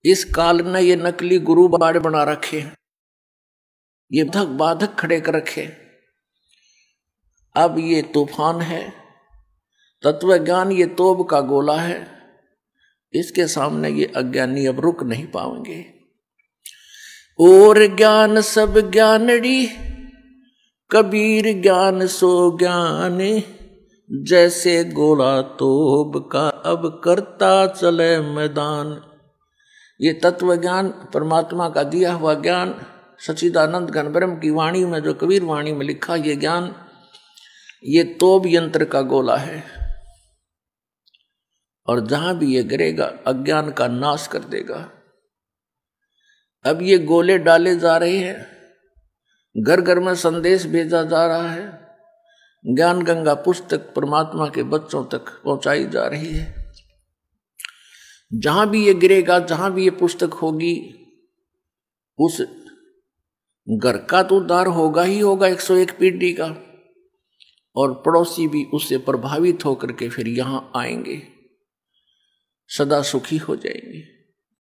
इस काल ने ये नकली गुरु बाड़ बना रखे, ये धक बाधक खड़े कर रखे। अब ये तूफान है, तत्व ज्ञान ये तोब का गोला है, इसके सामने ये अज्ञानी अब रुक नहीं पाएंगे। और ज्ञान सब ज्ञानड़ी, कबीर ज्ञान सो ज्ञान, जैसे गोला तोब का अब करता चले मैदान। ये तत्व ज्ञान परमात्मा का दिया हुआ ज्ञान, सच्चिदानंद घन ब्रह्म की वाणी में, जो कबीर वाणी में लिखा, ये ज्ञान ये तोब यंत्र का गोला है, और जहां भी ये गिरेगा अज्ञान का नाश कर देगा। अब ये गोले डाले जा रहे हैं, घर घर में संदेश भेजा जा रहा है, ज्ञान गंगा पुस्तक परमात्मा के बच्चों तक पहुंचाई जा रही है। जहां भी ये गिरेगा, जहां भी ये पुस्तक होगी, उस घर का तो उद्धार होगा ही होगा 101 पीढ़ी का, और पड़ोसी भी उससे प्रभावित होकर के फिर यहां आएंगे, सदा सुखी हो जाएंगे।